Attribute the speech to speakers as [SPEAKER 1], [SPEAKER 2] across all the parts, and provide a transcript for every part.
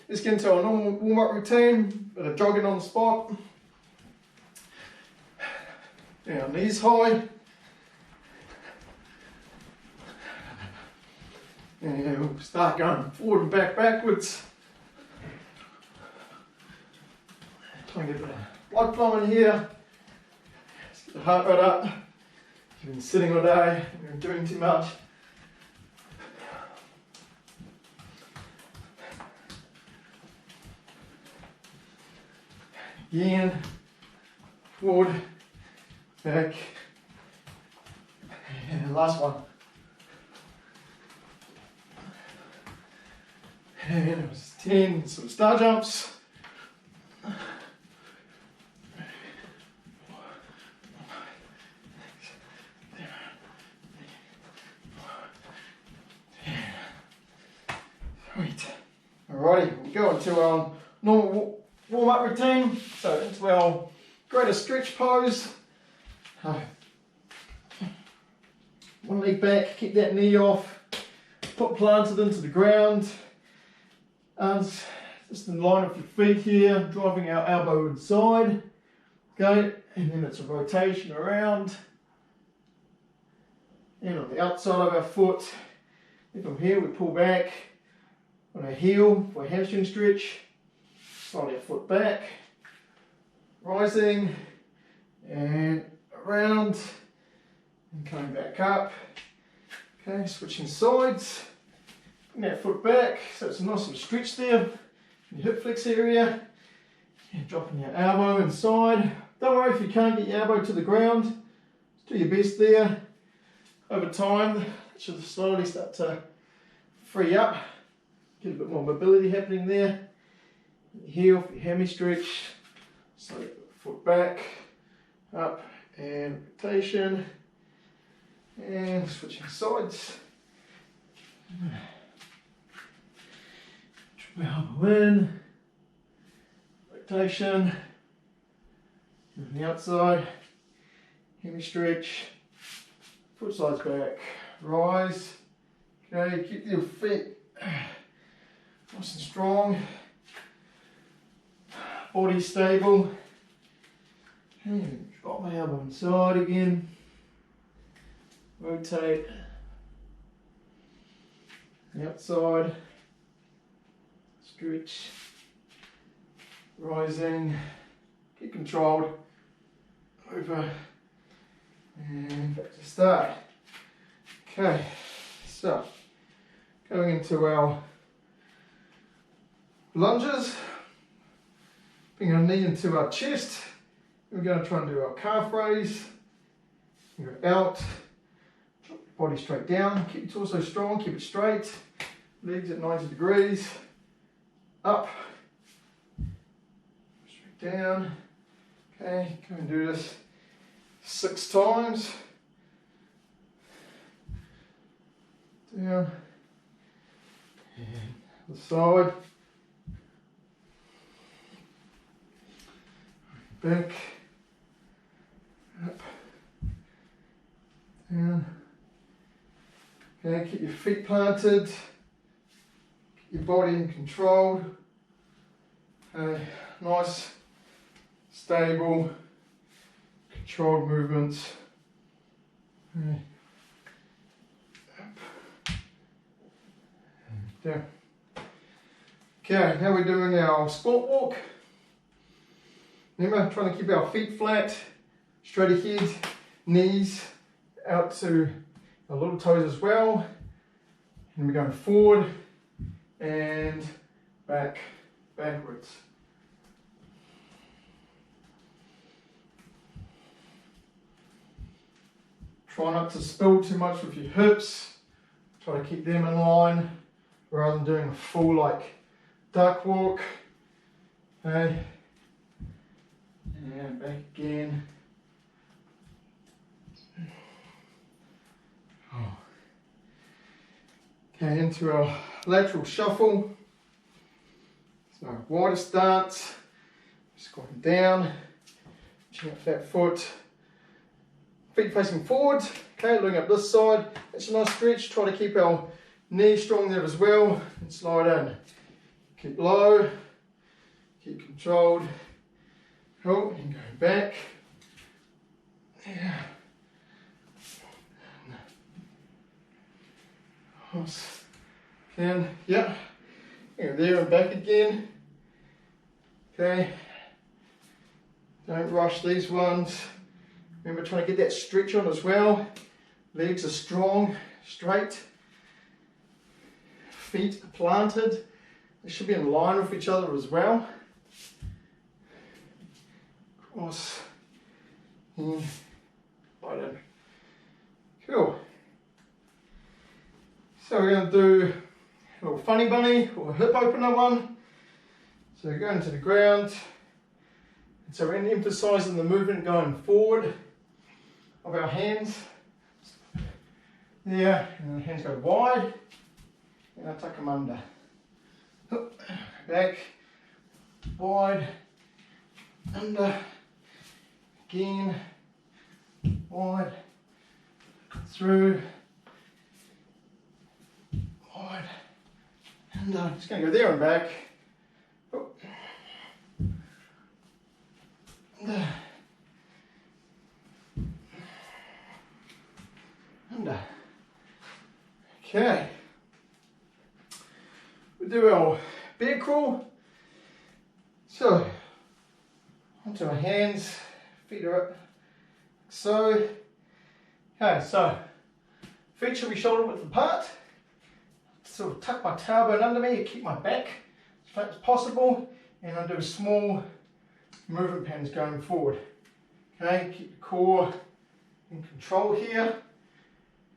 [SPEAKER 1] let's get into our normal warm-up routine, bit of jogging on the spot. Down, knees high. And we'll start going forward and backwards. Try and get a bit of blood flow in here. Let's get the heart rate up. You've been sitting all day, you've been doing too much. Again, forward, back, and last one. And it was 10 sort of star jumps. Sweet. Alrighty, we'll go into our normal warm-up routine. So into our greater stretch pose. One leg back, keep that knee off, foot planted into the ground. Just in line with your feet here, driving our elbow inside. Okay, and then it's a rotation around. And on the outside of our foot, from here we pull back on our heel for a hamstring stretch. Slide our foot back, rising and around and coming back up. Okay, switching sides. Bring that foot back, so it's a nice little stretch there in your hip flex area. And dropping your elbow inside. Don't worry if you can't get your elbow to the ground. Just do your best there. Over time, it should slowly start to free up. Get a bit more mobility happening there. Heel for your hammy stretch. So foot back, up and rotation. And switching sides. Elbow in, rotation, from the outside, hammy stretch, foot sides back, rise, okay, keep your feet nice and strong, body stable, and drop my elbow inside again, rotate, the outside, stretch, rising, keep controlled, over, and back to start. Okay, so going into our lunges, bring our knee into our chest, we're going to try and do our calf raise, go out, drop your body straight down, keep your torso strong, keep it straight, legs at 90 degrees, up, straight down. Okay, come and do this 6 times. Down, and the side, back, up, down. Okay, keep your feet planted. Your body in control, nice, stable, controlled movements. Up, down. Okay, now we're doing our sport walk. Remember, trying to keep our feet flat, straight ahead, knees out to our little toes as well. And we're going forward and backwards. Try not to spill too much with your hips. Try to keep them in line rather than doing a full like duck walk. Okay. And back again. Oh. Okay, into our lateral shuffle. So wider stance, squatting down, reaching up that foot, feet facing forward. Okay, looking up this side. That's a nice stretch. Try to keep our knee strong there as well and slide in. keep low, keep controlled. Cool, and go back. Yeah. Again, yeah. And there and back again. Okay. Don't rush these ones. Remember trying to get that stretch on as well. Legs are strong, straight. Feet are planted. They should be in line with each other as well. Cross. In. Right in. Cool. So we're going to do a little funny bunny or a hip opener one. So we're going to the ground. And so we're going to emphasise the movement going forward of our hands. There, and the hands go wide. And I tuck them under. Back, wide, under, again, wide, through, wide, and I'm just going to go there and back. Under. Okay. We do our bear crawl. So, onto our hands, feet are up, like so. Okay, so feet should be shoulder width apart. Sort of tuck my tailbone under me to keep my back as flat as possible, and I'll do small movement patterns going forward. Okay, keep the core in control here.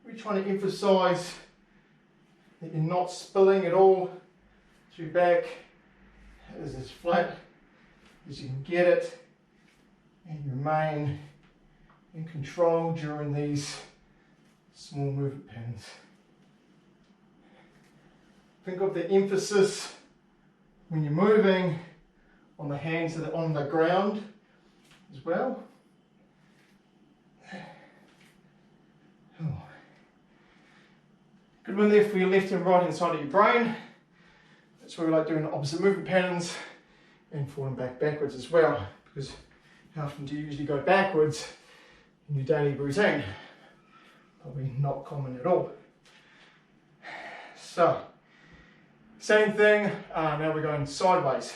[SPEAKER 1] We're trying to emphasise that you're not spilling at all through back. As as flat as you can get it, and you remain in control during these small movement patterns. Think of the emphasis when you're moving on the hands that are on the ground as well. Good one there for your left and right hand side of your brain. That's where we like doing the opposite movement patterns and falling backwards as well, because how often do you usually go backwards in your daily routine? Probably not common at all. So, same thing, now we're going sideways.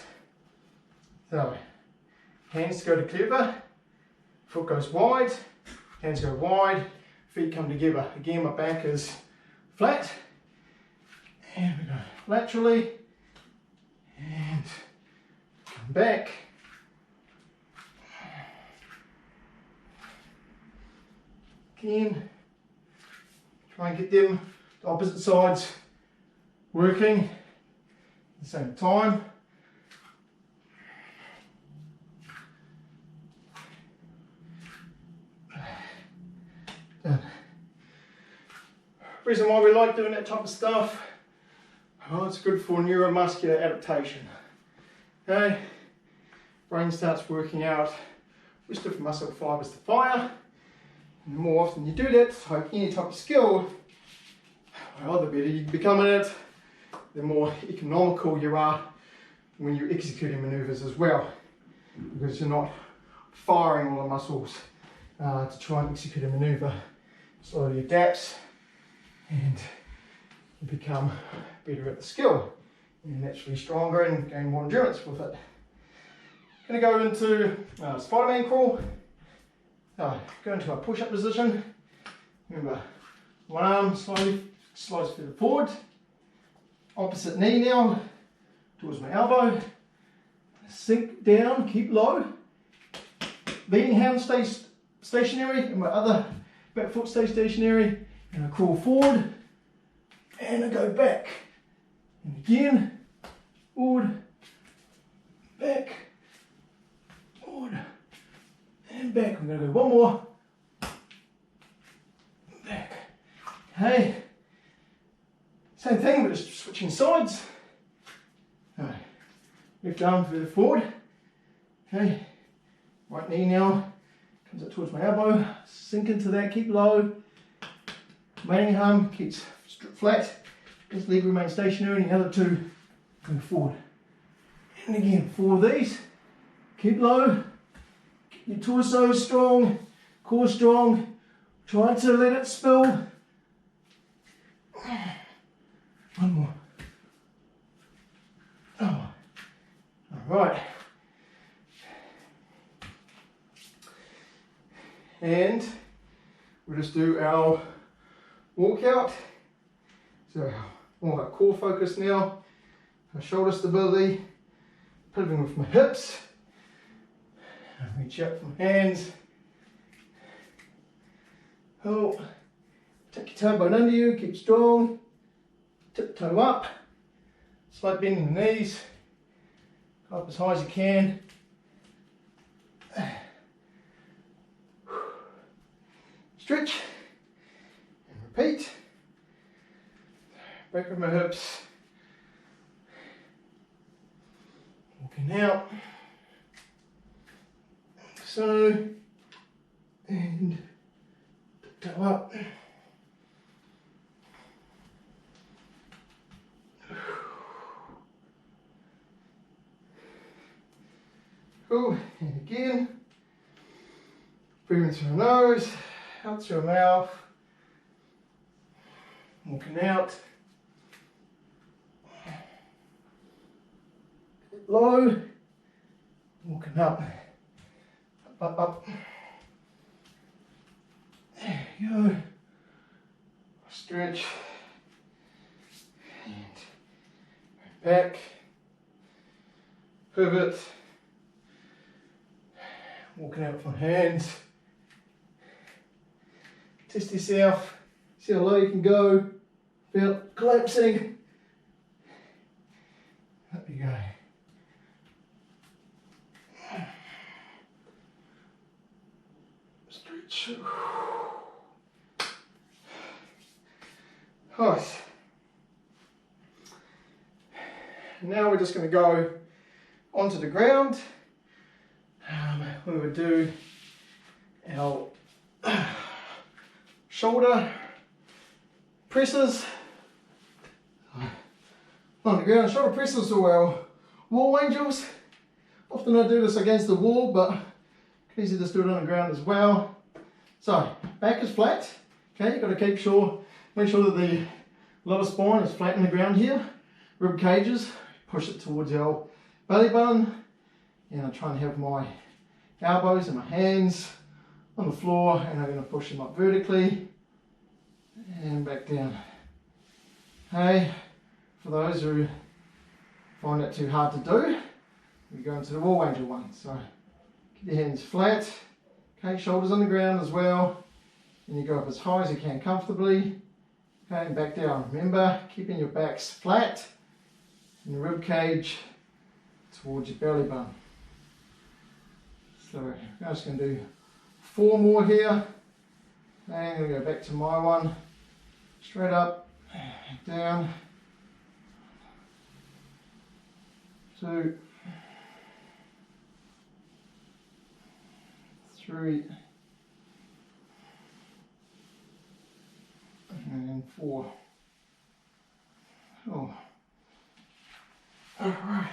[SPEAKER 1] So, hands go together, foot goes wide, hands go wide, feet come together. Again, my back is flat, and we go laterally, and come back, again, try and get them, the opposite sides, working at the same time. Done. Reason why we like doing that type of stuff, well, it's good for neuromuscular adaptation. Okay, brain starts working out which different muscle fibers to fire. And the more often you do that, like any type of skill, well, the better you become at it, the more economical you are when you're executing maneuvers as well, because you're not firing all the muscles to try and execute a maneuver. Slowly adapts, and you become better at the skill. You're naturally stronger and gain more endurance with it. Going to go into Spider-Man crawl. Go into a push-up position. Remember, one arm slowly slides further forward. Opposite knee now towards my elbow. Sink down, keep low. Leading hand stays stationary, and my other back foot stays stationary. And I crawl forward, and I go back. And again, forward, back, forward, and back. I'm going to go one more, back. Okay, same thing, but just switching sides. Alright, left arm further forward. Okay, right knee now comes up towards my elbow. Sink into that, keep low. Remaining arm keeps flat. This leg remains stationary, and the other two going forward. And again, 4 of these. Keep low. Keep your torso strong, core strong. Try to let it spill. 1 more. Oh. All right. And we'll just do our walkout. So all our core focus now, our shoulder stability, pivoting with my hips. Reach out from hands. Oh, take your tailbone under you, keep strong. Tiptoe up. Slight bend in the knees. Go up as high as you can. Stretch and repeat. Back with my hips. Walking out. So, and toe up. Cool, and again. Breathing through our nose, out through our mouth. Walking out. Low. Walking up. Up, up. There you go. Stretch. And back. Pivot. Walking out with my hands. Test yourself. See how low you can go without collapsing. Up you go. Stretch. Nice. Now we're just going to go onto the ground. We would do our shoulder presses on the ground, shoulder presses or our wall angels. Often I do this against the wall, but you can easily just do it on the ground as well. So back is flat. Okay, you've got to make sure that the lower spine is flat in the ground here. Rib cages, push it towards our belly button, and I try and have my elbows and my hands on the floor, and I'm going to push them up vertically and back down. Okay, for those who find it too hard to do, we go into the wall angel one. So keep your hands flat, okay, shoulders on the ground as well, and you go up as high as you can comfortably, okay, and back down. Remember, keeping your backs flat and the rib cage towards your belly button. So I'm just going to do 4 more here, and I'm going to go back to my one, straight up, down, 2, 3, and 4. Oh. All right.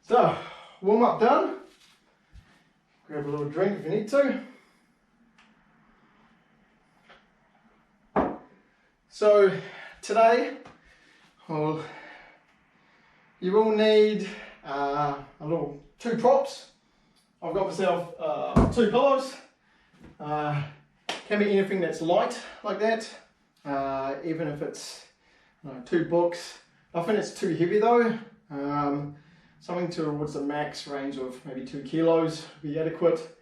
[SPEAKER 1] So, warm up done. Grab a little drink if you need to. So, today, you will need a little 2 props. I've got myself 2 pillows. Can be anything that's light like that, even if it's 2 books. I think it's too heavy though. Something towards the max range of maybe 2 kilos would be adequate,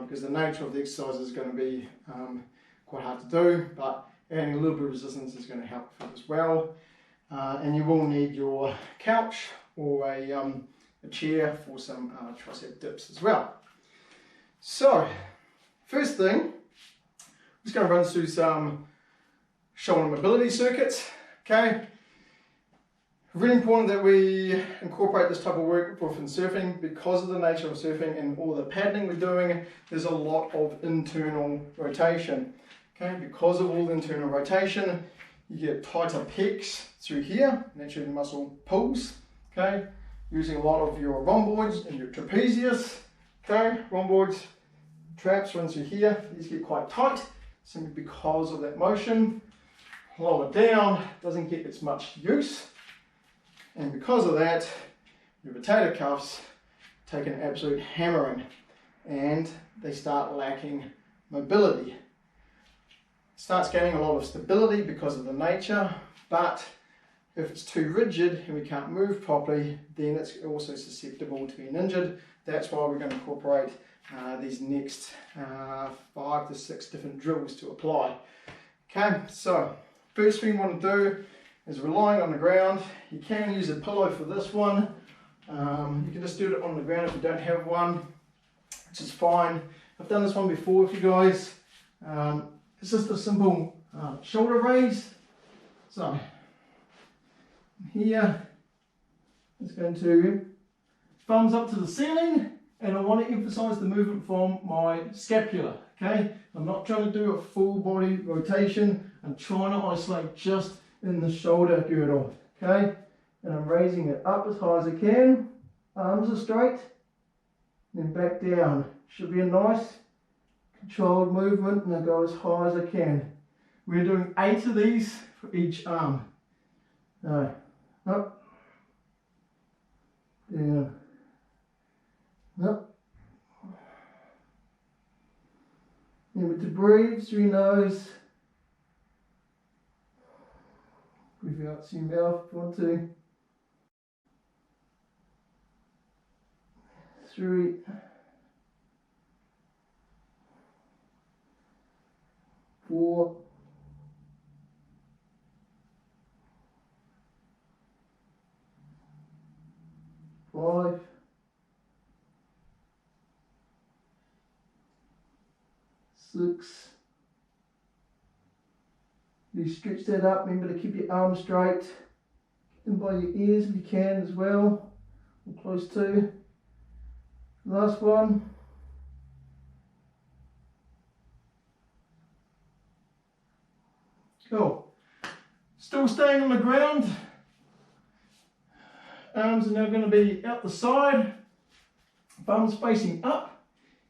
[SPEAKER 1] because the nature of the exercise is going to be quite hard to do, but adding a little bit of resistance is going to help as well. And you will need your couch or a chair for some tricep dips as well. So, first thing, I'm just going to run through some shoulder mobility circuits. Okay. Really important that we incorporate this type of work within surfing because of the nature of surfing and all the paddling we're doing. There's a lot of internal rotation. Okay, because of all the internal rotation, you get tighter pecs through here, naturally the muscle pulls, okay? Using a lot of your rhomboids and your trapezius, okay? Rhomboids, traps run through here, these get quite tight, simply because of that motion. Lower down, doesn't get as much use, and because of that, your rotator cuffs take an absolute hammering, and they start lacking mobility. It starts gaining a lot of stability because of the nature, but if it's too rigid and we can't move properly, then it's also susceptible to being injured. That's why we're going to incorporate these next 5 to 6 different drills to apply. Okay, so first thing you want to do is relying on the ground. You can use a pillow for this one. You can just do it on the ground if you don't have one, which is fine. I've done this one before with you guys. It's just a simple shoulder raise. So here it's going to thumbs up to the ceiling, and I want to emphasize the movement from my scapula. Okay, I'm not trying to do a full body rotation. I'm trying to isolate just in the shoulder girdle. Okay, and I'm raising it up as high as I can. Arms are straight, then back down. Should be a nice controlled movement, and I go as high as I can. We're doing 8 of these for each arm. So, up, down, up. Remember to breathe through your nose. Breathe out through your mouth if you want to. 3, 4, 5, 6. You stretch that up. Remember to keep your arms straight. Keep them by your ears if you can as well, or close to. Last one. Cool. Still staying on the ground. Arms are now going to be out the side, thumbs facing up,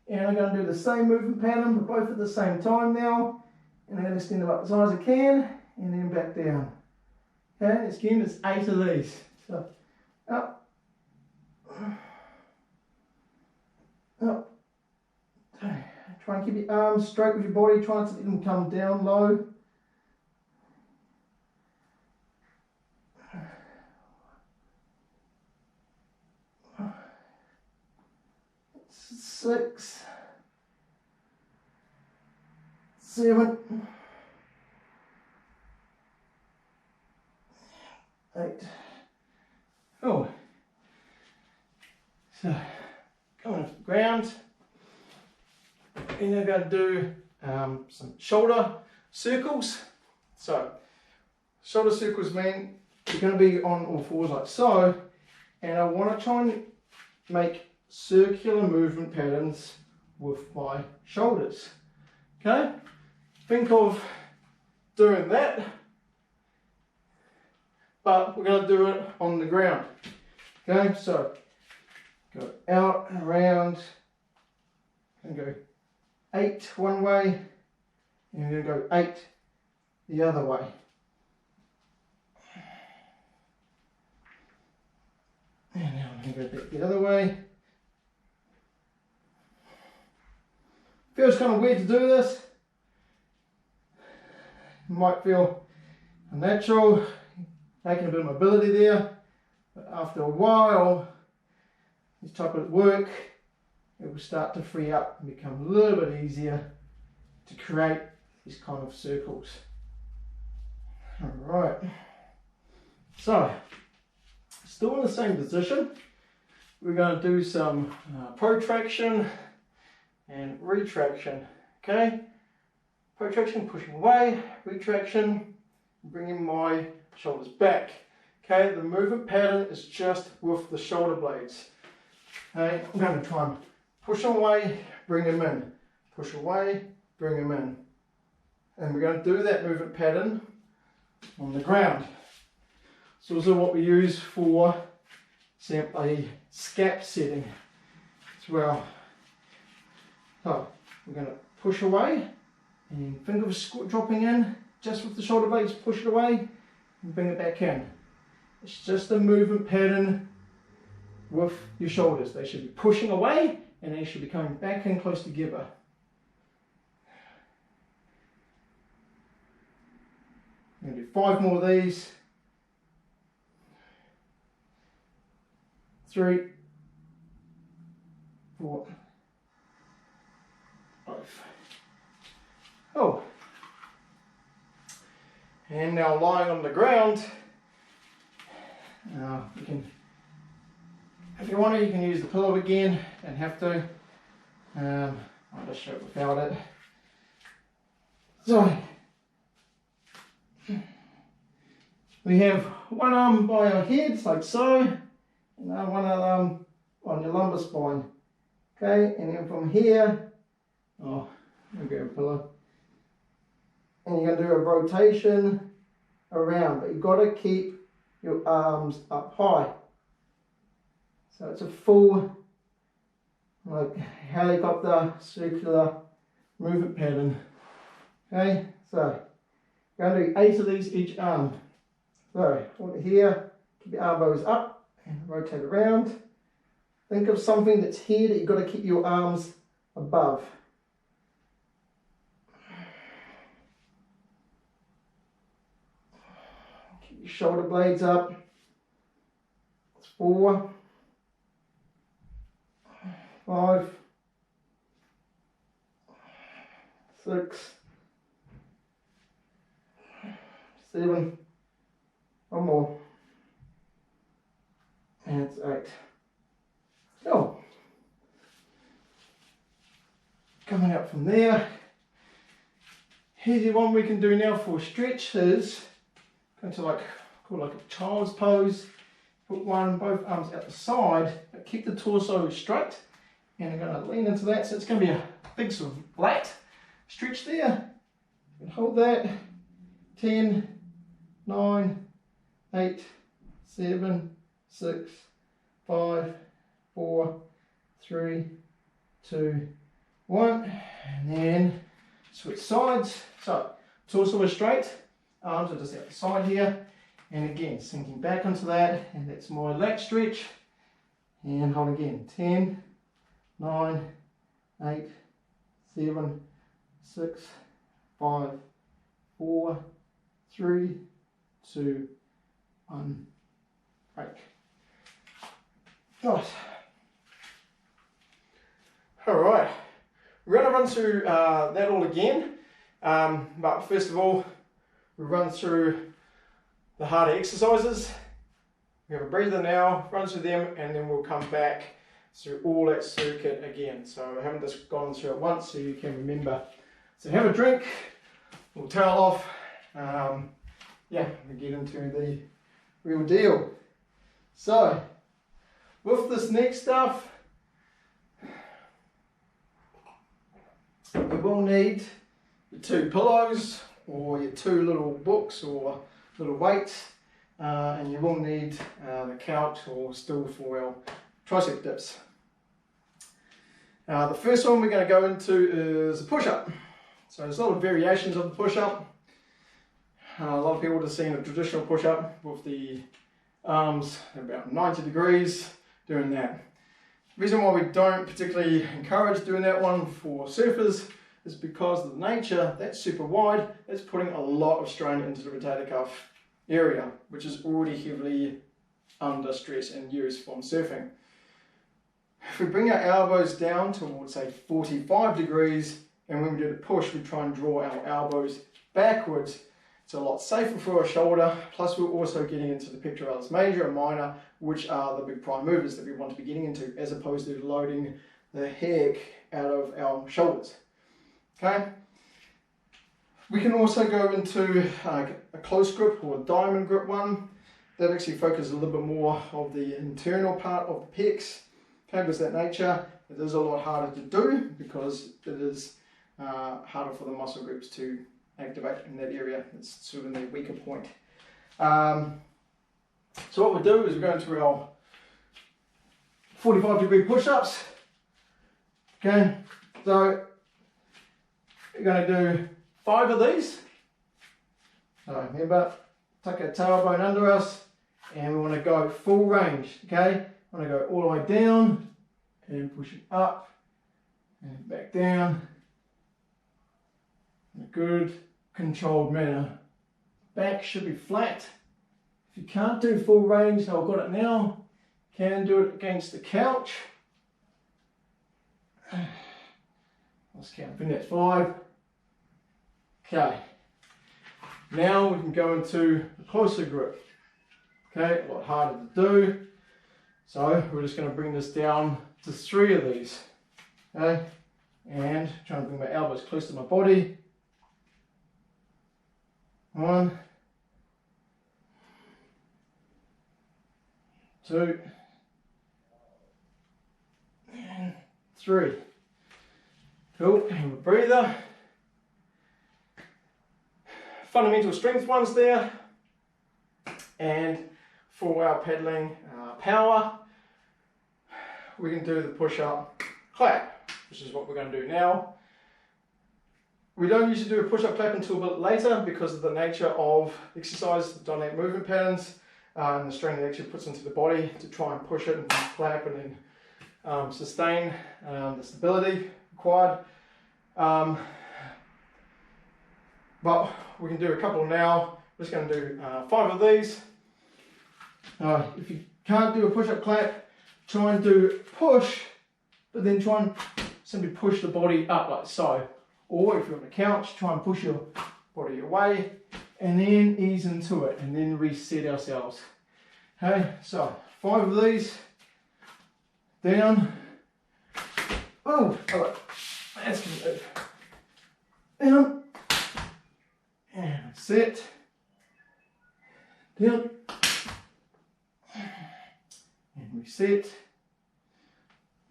[SPEAKER 1] and I'm going to do the same movement pattern, but both at the same time now. And I'm going to stand them up as high as I can, and then back down. Okay, again, it's 8 of these. So, up, up. Try and keep your arms straight with your body, try not to let them come down low. Six, 7, 8. Oh, so coming off the ground, and you're going to do some shoulder circles. So shoulder circles mean you're going to be on all fours like so, and I want to try and make circular movement patterns with my shoulders. Okay, think of doing that, but we're going to do it on the ground. Okay, so go out and around, and go 8 one way, and you're going to go 8 the other way. And now I'm going to go back the other way. Feels kind of weird to do this. You might feel unnatural, taking a bit of mobility there, but after a while, this type of work, it will start to free up and become a little bit easier to create these kind of circles. Alright, so still in the same position, we're going to do some protraction and retraction. Okay, protraction, pushing away, retraction, bringing my shoulders back. Okay, the movement pattern is just with the shoulder blades. Okay, I'm going to try and push away, bring them in, push away, bring them in, and we're going to do that movement pattern on the ground. It's also what we use for a scap setting as well. So we're going to push away and think of dropping in just with the shoulder blades, push it away and bring it back in. It's just a movement pattern with your shoulders. They should be pushing away and they should be coming back in close together. I'm going to do 5 more of these. 3, 4, 5. Oh. And now lying on the ground, you can, if you want to, you can use the pillow again. Don't have to. I'll just show it without it. So we have one arm by our heads, like so, and one arm on your lumbar spine. Okay, and then from here, I'll get a pillow. And you're going to do a rotation around, but you've got to keep your arms up high. So it's a full, like, helicopter circular movement pattern. Okay, so you're going to do 8 of these each arm. So here, keep your elbows up and rotate around. Think of something that's here that you've got to keep your arms above. Keep your shoulder blades up. It's 4, 5, 6, 7, one more, and it's 8. Go. Coming up from there, here's the one we can do now for stretches. Going to call like a child's pose. Put both arms out the side, but keep the torso straight. And I'm going to lean into that, so it's going to be a big sort of lat stretch there. And hold that. 10, 9, 8, 7, 6, 5, 4, 3, 2, 1. And then switch sides. So torso is straight, arms are just out the side here. And again, sinking back onto that, and that's my lat stretch. And hold again. 10, 9, 8, 7, 6, 5, 4, 3, 2, 1. Break. Right. Alright, we're going to run through that all again, but first of all, we run through the harder exercises. We have a breather now, run through them, and then we'll come back through all that circuit again. So I haven't just gone through it once so you can remember. So have a drink, we'll towel off, yeah, we get into the real deal. So, with this next stuff, you will need your 2 pillows or your 2 little books or little weights, and you will need the couch or stool for our tricep dips. The first one we're going to go into is a push-up. So there's a lot of variations of the push-up. A lot of people have seen a traditional push-up with the arms about 90 degrees doing that. The reason why we don't particularly encourage doing that one for surfers is because of the nature, that's super wide, it's putting a lot of strain into the rotator cuff area, which is already heavily under stress and use from surfing. If we bring our elbows down towards say 45 degrees, and when we do the push we try and draw our elbows backwards, it's a lot safer for our shoulder, plus we're also getting into the pectoralis major and minor, which are the big prime movers that we want to be getting into, as opposed to loading the heck out of our shoulders. Okay? We can also go into a close grip or a diamond grip one. That actually focuses a little bit more of the internal part of the pecs. Okay, because that nature, it is a lot harder to do because it is harder for the muscle groups to activate in that area. It's sort of in the weaker point. So what we'll do is we're going to our 45-degree push-ups. Okay, so we're going to do 5 of these. So remember, tuck our tailbone under us, and we want to go full range. Okay, I want to go all the way down and push it up and back down in a good controlled manner. Back should be flat. If you can't do full range, so I've got it now, can do it against the couch. Let's count, I think that's 5. Okay, now we can go into a closer grip. Okay, a lot harder to do. So we're just going to bring this down to 3 of these. Okay, and trying to bring my elbows close to my body. 1, 2, and 3. Cool, and a breather. Fundamental strength ones there. And for our pedaling power, we can do the push-up clap, which is what we're going to do now. We don't usually do a push-up clap until a bit later because of the nature of exercise, the dynamic movement patterns, and the strain it actually puts into the body to try and push it and clap and then sustain the stability required. But we can do a couple now. We're just going to do 5 of these. If you can't do a push-up clap, try and do push, but then try and simply push the body up like so. Or if you're on the couch, try and push your body away and then ease into it and then reset ourselves. Okay, so 5 of these. Down. Oh, alright. That's going to move. Down. And set. Down. And reset.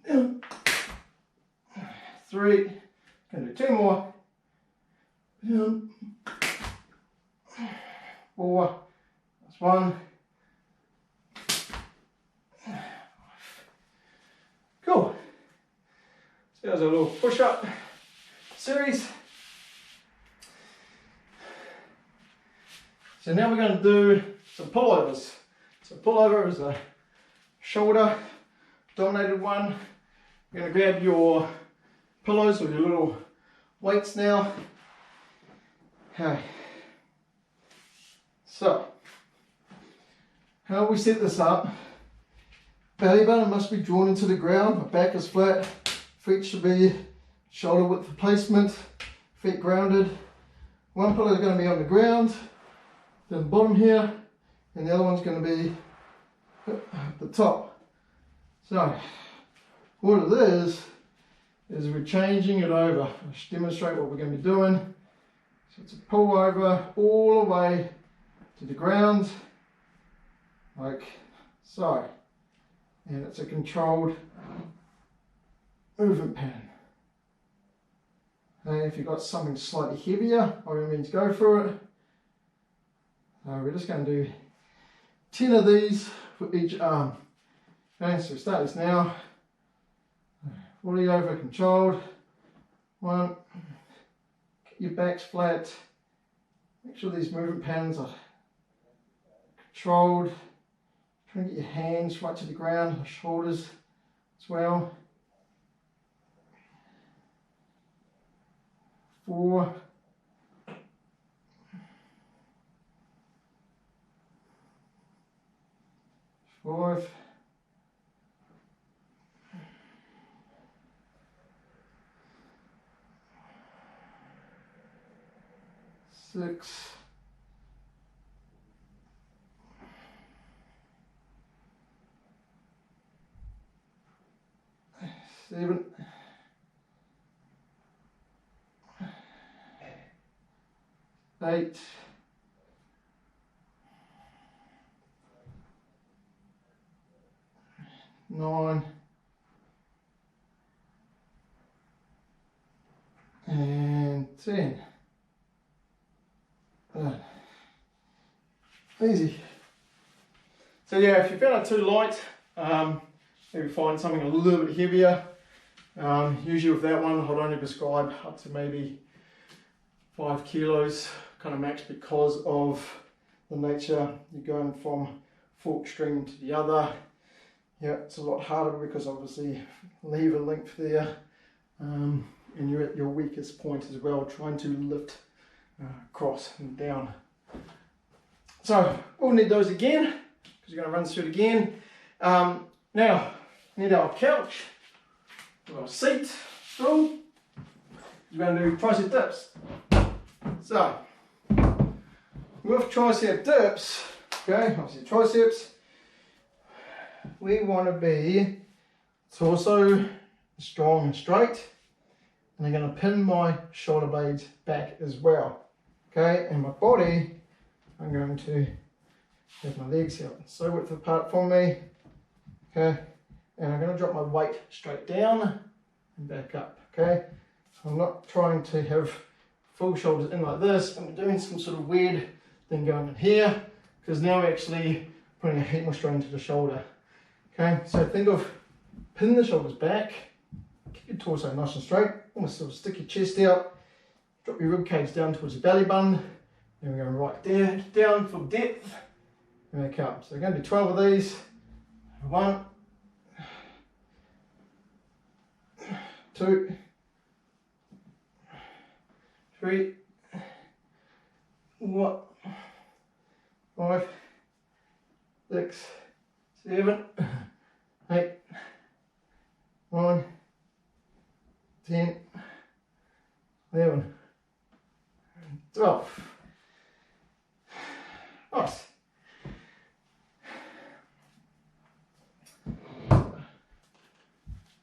[SPEAKER 1] Down. 3. Going to do 2 more. Down. 4. That's 1. Cool. So there's a little push-up series. So now we're going to do some pullovers. So pullover is a shoulder dominated one. You're going to grab your pillows or your little weights now. Okay. So, how we set this up, belly button must be drawn into the ground, my back is flat, feet should be shoulder width replacement, feet grounded. One pillow is going to be on the ground, then bottom here, and the other one's going to be at the top. So, what it is we're changing it over. I'll demonstrate what we're going to be doing. So it's a pull over all the way to the ground, like so. And it's a controlled movement pattern. And if you've got something slightly heavier, by all means go for it. We're just going to do 10 of these for each arm. Okay, so we start this now. Fully over controlled. 1. Get your backs flat. Make sure these movement patterns are controlled. Try and get your hands right to the ground, the shoulders as well. 4. 5. 6. 7. 8. 9. And 10. Easy. So yeah, if you found it too light, maybe find something a little bit heavier. Usually with that one, I'd only prescribe up to maybe 5 kilos, kind of max, because of the nature. You're going from fork string to the other. Yeah, it's a lot harder because obviously lever length there, and you're at your weakest point as well, trying to lift across and down. So we'll need those again, because you're going to run through it again. Now, need our couch, our seat, stool. We're going to do tricep dips. So, with tricep dips, okay, obviously triceps, we want to be torso strong and straight, and I'm going to pin my shoulder blades back as well. Okay, and my body, I'm going to have my legs out so width apart from me. Okay, and I'm going to drop my weight straight down and back up. Okay, so I'm not trying to have full shoulders in like this. I'm doing some sort of weird thing going in here, because now we're actually putting a heap more strain to the shoulder. Okay, so think of pin the shoulders back, keep your torso nice and straight, almost sort of stick your chest out, drop your rib cage down towards your belly button, and we're going right there, down for depth, and back up. So we're going to do 12 of these. 1, 2, 3, 4, 5, 6, 7, 8, 9, 10, 11, 12. Nice.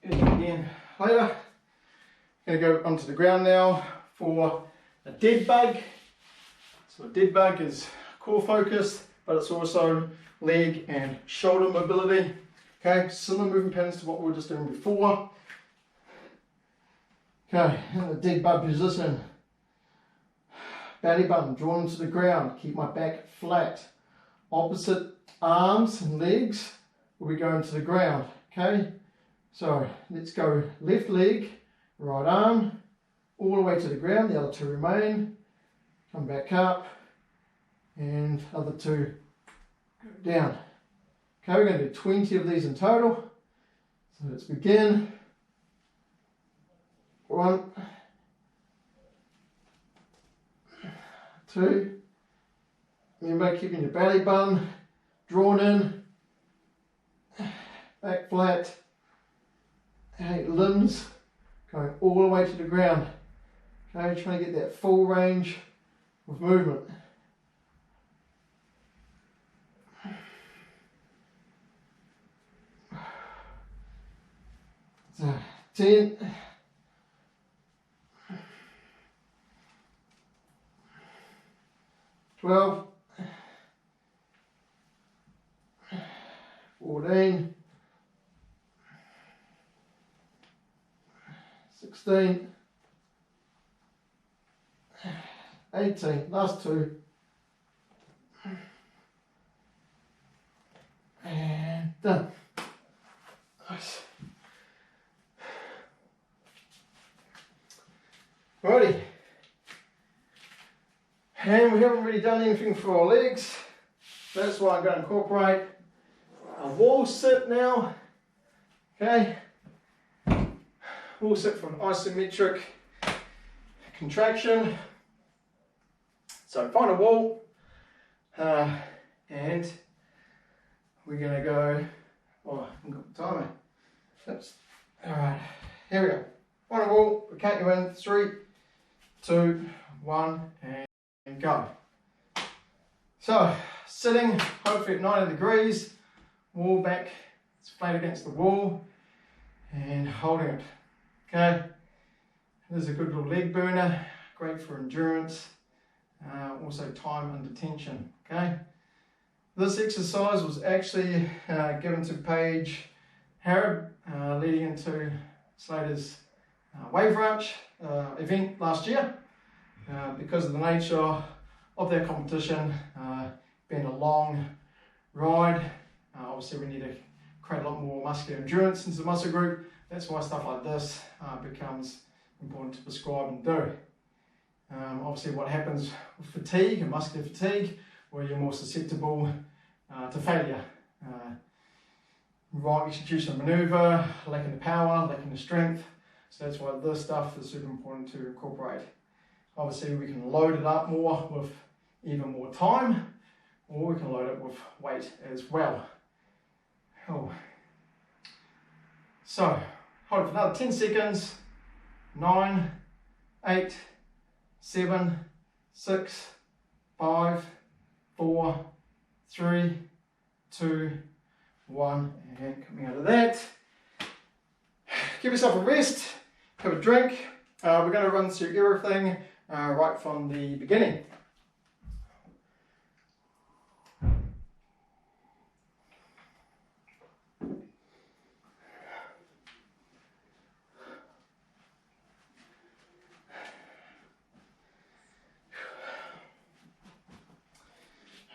[SPEAKER 1] Again later. Going to go onto the ground now for a dead bug. So a dead bug is core focused, but it's also leg and shoulder mobility. Okay, similar movement patterns to what we were just doing before. Okay, in the dead bug position, belly button drawn into the ground, keep my back flat. Opposite arms and legs will be going to the ground. Okay, so let's go left leg, right arm, all the way to the ground, the other two remain. Come back up, and other two go down. Okay, we're going to do 20 of these in total. So let's begin. 1, 2. Remember, keeping your belly button drawn in, back flat, limbs going all the way to the ground. Okay, trying to get that full range of movement. So 10, 12, 14, 16, 18, last two, and done. Nice. Righty, and we haven't really done anything for our legs. That's why I'm going to incorporate a wall sit now. Okay, wall sit for an isometric contraction. So find a wall, and we're going to go. Oh, I haven't got the timer. Oops. All right, here we go. Find a wall. We count you in. 3, 2, 1, and go. So sitting, hopefully at 90 degrees, wall back, it's flat against the wall, and holding it. Okay, this is a good little leg burner, great for endurance, also time under tension. Okay, this exercise was actually given to Paige Harrod leading into Slater's Wave Ranch event last year. Because of the nature of that competition, being a long ride. Obviously we need to create a lot more muscular endurance into the muscle group. That's why stuff like this becomes important to prescribe and do. Obviously what happens with fatigue and muscular fatigue, where you're more susceptible to failure. Wrong execution of manoeuvre, lacking the power, lacking the strength. So that's why this stuff is super important to incorporate. Obviously we can load it up more with even more time, or we can load it with weight as well. Oh. So, hold it for another 10 seconds. 9, 8, 7, 6, 5, 4, 3, 2, 1, and coming out of that. Give yourself a rest, have a drink. We're going to run through everything right from the beginning.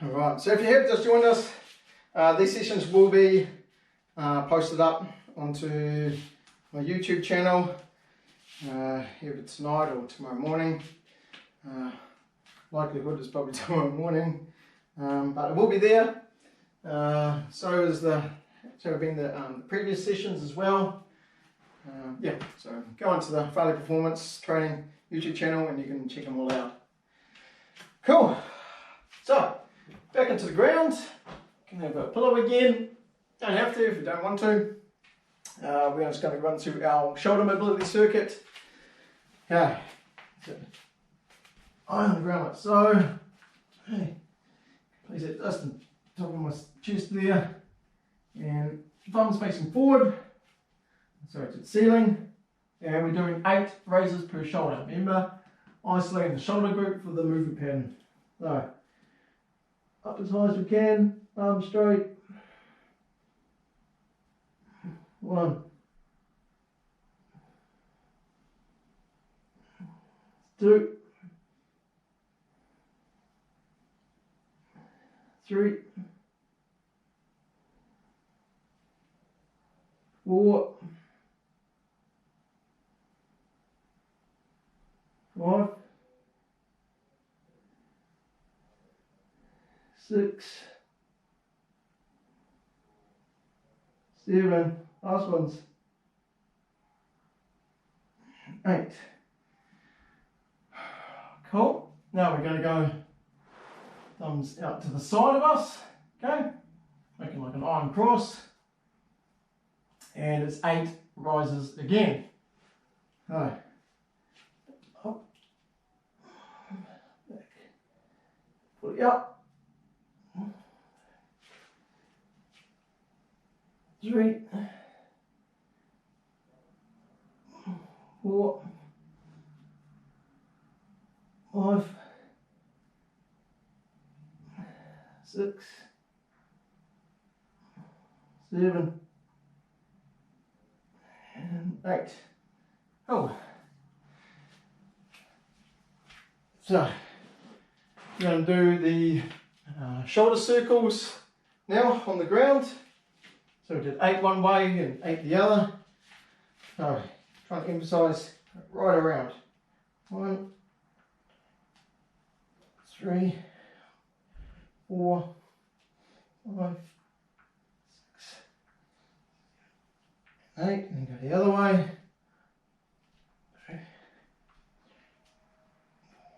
[SPEAKER 1] Alright, so if you have just joined us, these sessions will be posted up onto my YouTube channel either tonight or tomorrow morning. Likelihood is probably tomorrow morning, but it will be there. So have been the previous sessions as well. Yeah, so go onto the Farley Performance Training YouTube channel and you can check them all out. Cool. So back into the ground. You can have a pillow again. Don't have to if you don't want to. We're just going to run through our shoulder mobility circuit. Okay. Eye on the ground like so. Hey, place it just on top of my chest there. And thumbs facing forward. So to the ceiling. And we're doing 8 raises per shoulder. Remember, isolating the shoulder group for the movement pattern. So, up as high as we can, arms straight. 1, 2, 3, 4, 5, 6, 7, last ones, 8. Cool. Now we're going to go thumbs out to the side of us, okay? Making like an iron cross. And it's 8 rises again. Alright. Up. Back. Pull it up. 3, 4, 5, 6, 7, and 8. Oh. So, we're going to do the shoulder circles now on the ground. So we did 8 one way and 8 the other. So, trying to emphasize right around. 1, 3, 4, 5, 6, 8, and then go the other way. 3,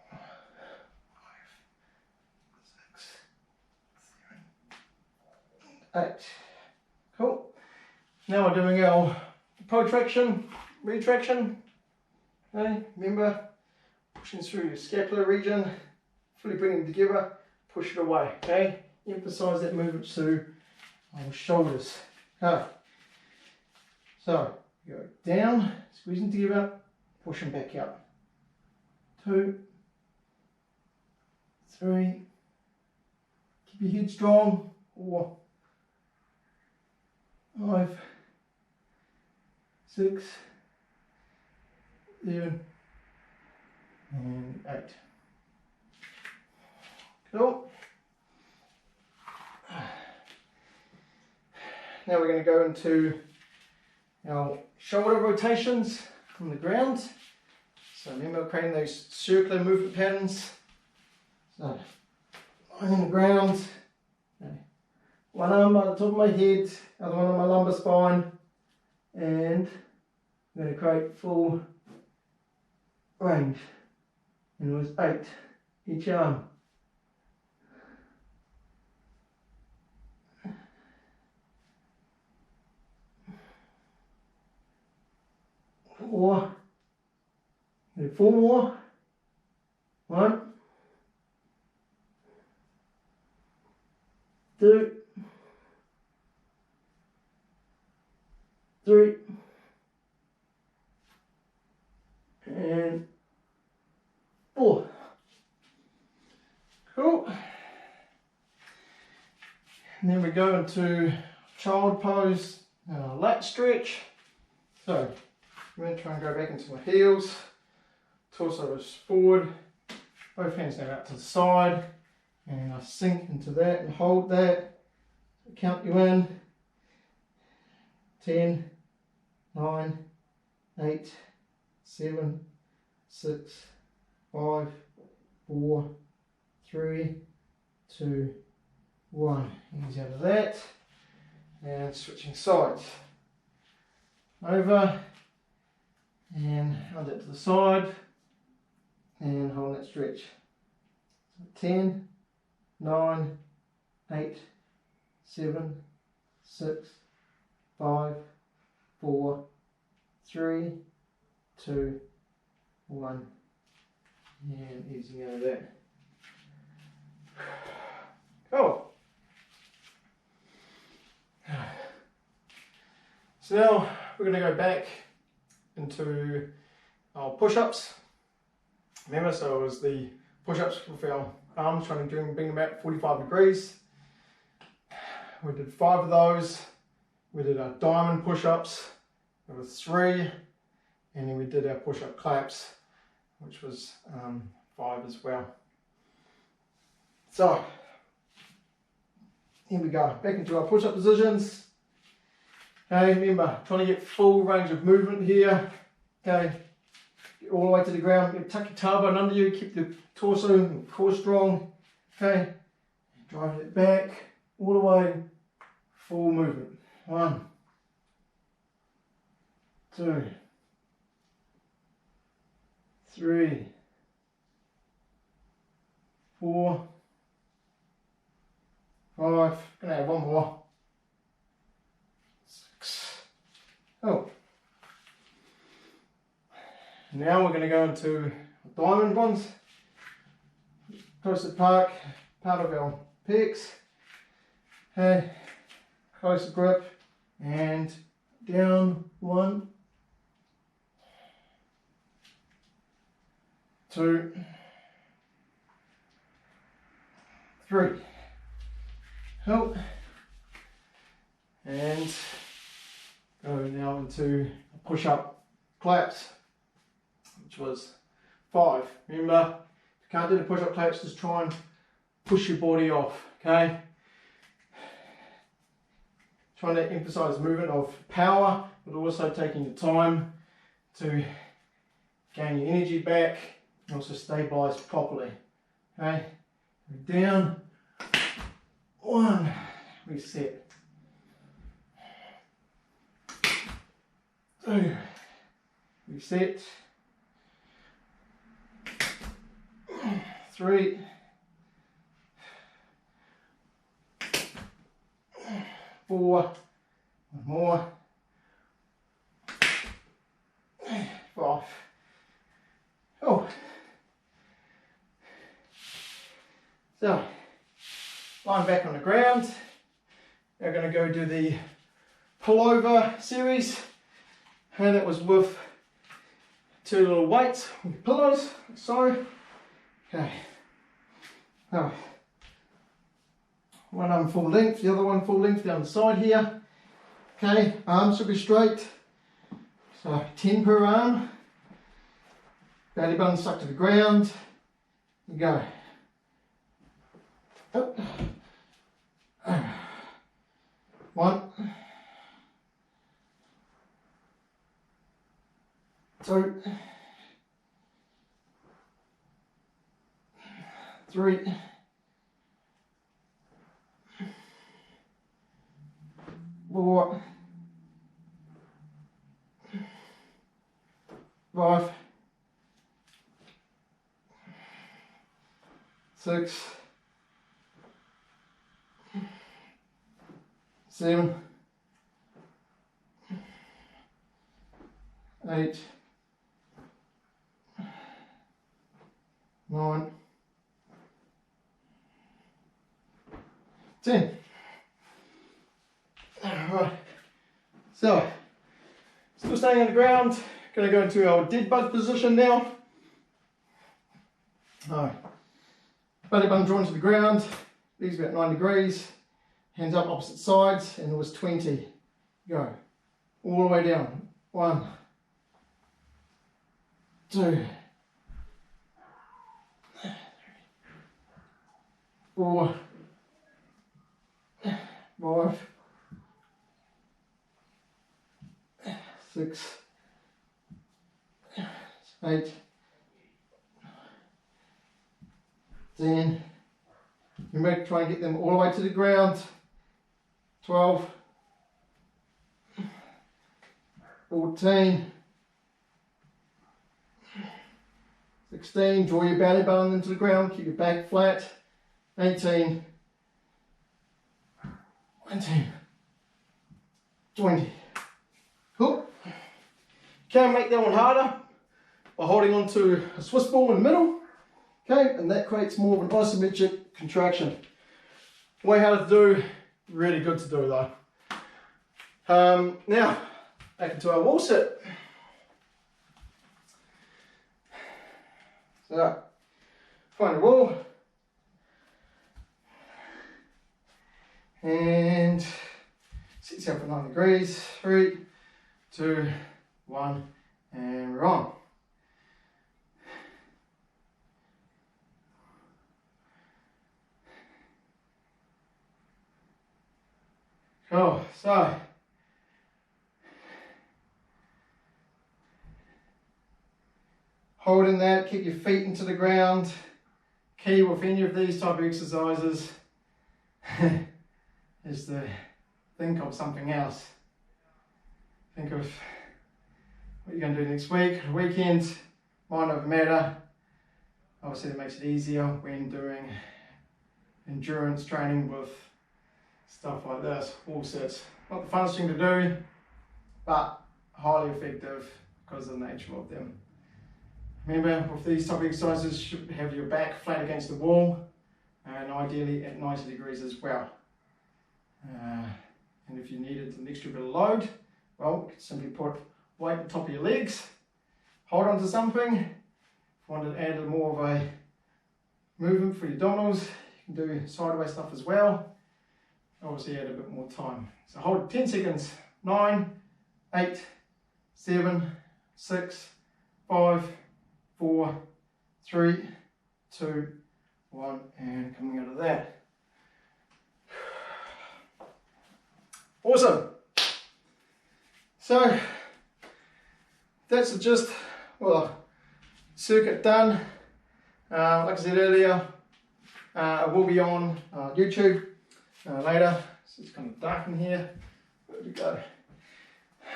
[SPEAKER 1] 4, 5, 6, 7, 8. Cool. Now we're doing our protraction, retraction. Okay, remember, pushing through your scapular region, fully bringing it together, push it away. Okay, emphasize that movement through our shoulders. Okay. So, go down, squeezing together, pushing back out. 2, 3, keep your head strong. 4, 5, 6, 7, and 8. Cool. Now we're going to go into our shoulder rotations from the ground. So remember creating those circular movement patterns. So lying on the ground, okay. One arm by the top of my head, other one on my lumbar spine, and I'm going to create full range. And it was 8 each arm. 4. And 4 more. 1, 2, 3, and 4. Cool. And then we go into child pose, lat stretch. So I'm going to try and go back into my heels. Torso is forward. Both hands now out to the side. And I sink into that and hold that. Count you in. 10, 9, 8, 7, 6, 5, 4, 3, 2, 1. Ease out of that. And switching sides. Over. And hold it to the side. And hold that stretch. So 10, 9, 8, 7, 6, 5, 4, 3, 2, 1. And easing out of that. Cool. So now we're going to go back into our push-ups. Remember, so it was the push-ups with our arms, trying to bring them out 45 degrees. We did 5 of those. We did our diamond push-ups. There were 3. And then we did our push-up claps, which was 5 as well. So, here we go. Back into our push-up positions. Okay, remember, trying to get full range of movement here. Okay, get all the way to the ground. Tuck your tailbone under you, keep the torso and core strong. Okay, drive it back, all the way, full movement. 1, 2, 3, 4, 5, gonna have 1 more. 6. Oh. Now we're going to go into diamond ones. Close the part of our pecs. Okay. Close the grip and down. 1, 2, 3. Oh. And go now into push-up claps, which was 5. Remember, if you can't do the push-up claps, just try and push your body off, okay? Trying to emphasize movement of power, but also taking the time to gain your energy back and also stabilize properly, okay? Down, 1, reset. 2, reset. 3, 4, 1 more. 5. Oh. So, lying back on the ground. We're going to go do the pullover series. And it was with 2 little weights with pillows, like so. Okay. Now, one arm full length, the other one full length down the side here. Okay, arms should be straight. So 10 per arm. Belly button stuck to the ground. You go. 1, 2, 3, 4, 5, 6, 7, 8, 9, 10. Alright, so still staying on the ground, going to go into our dead bug position now. Alright, belly button drawn to the ground, legs about 9 degrees, hands up opposite sides, and it was 20. Go. All the way down. 1, 2, 4, 5, 6, 8, 10. You may try and get them all the way to the ground. 12, 14, 16, draw your belly button into the ground, keep your back flat. 18, 19, 20. Cool. You can make that one harder by holding onto a Swiss ball in the middle. Okay, and that creates more of an isometric contraction. Way how to do, really good to do though. Now, back into our wall sit. So, find a wall. And sit yourself at 9 degrees. 3, 2, 1, and we're on. Cool, so holding that, keep your feet into the ground. Key with any of these type of exercises is to think of something else. Think of what you're going to do next week, the weekend, might not matter. Obviously that makes it easier when doing endurance training with stuff like this. Wall sits, not the funnest thing to do, but highly effective because of the nature of them. Remember, with these type of exercises, you should have your back flat against the wall, and ideally at 90 degrees as well. And if you needed an extra bit of load, well, simply put weight on top of your legs, hold on to something. If you wanted to add more of a movement for your abdominals, you can do sideways stuff as well. Obviously add a bit more time. So hold 10 seconds. 9, 8, 7, 6, 5, 4, 3, 2, 1, and coming out of that. Awesome. So that's the gist. Well, circuit done. Like I said earlier, it will be on YouTube later. So it's kind of dark in here. Where we go?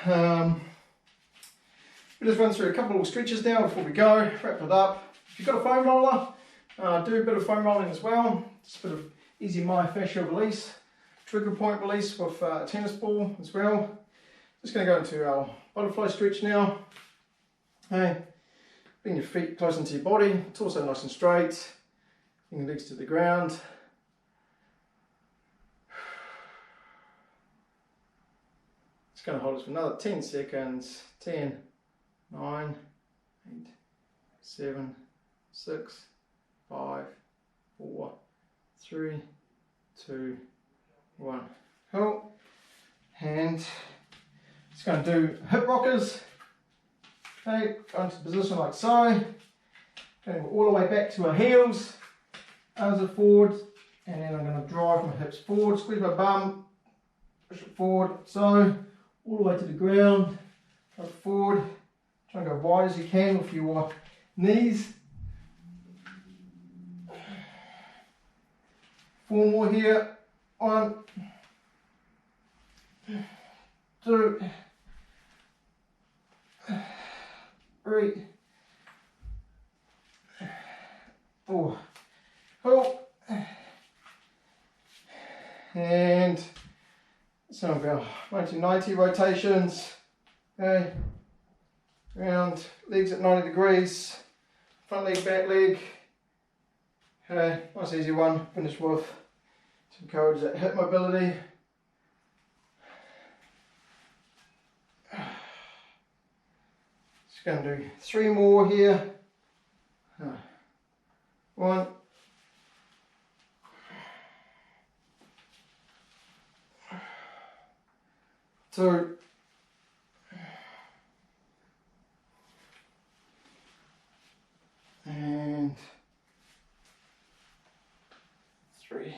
[SPEAKER 1] We'll just run through a couple of stretches now before we go. Wrap it up. If you've got a foam roller, do a bit of foam rolling as well. Just a bit of easy myofascial release, trigger point release with a tennis ball as well. Just going to go into our butterfly stretch now. Hey, bring your feet close into your body, torso nice and straight, bring your legs to the ground. Just going to hold it for another 10 seconds. 10, 9, 8, 7, 6, 5, 4, 3, 2, 1. Cool. And just going to do hip rockers. Okay, go into position like so. Going all the way back to our heels. Arms are forward, And then I'm going to drive my hips forward, squeeze my bum, push it forward, so all the way to the ground, drive forward, try and go wide as you can with your knees. 4 more here, 1, 2, 3, 4, cool. And so about 90 rotations. Okay, round, legs at 90 degrees, front leg, back leg. Okay, nice easy one. Finish with to encourage that hip mobility. Just going to do 3 more here. 1, 2, 3.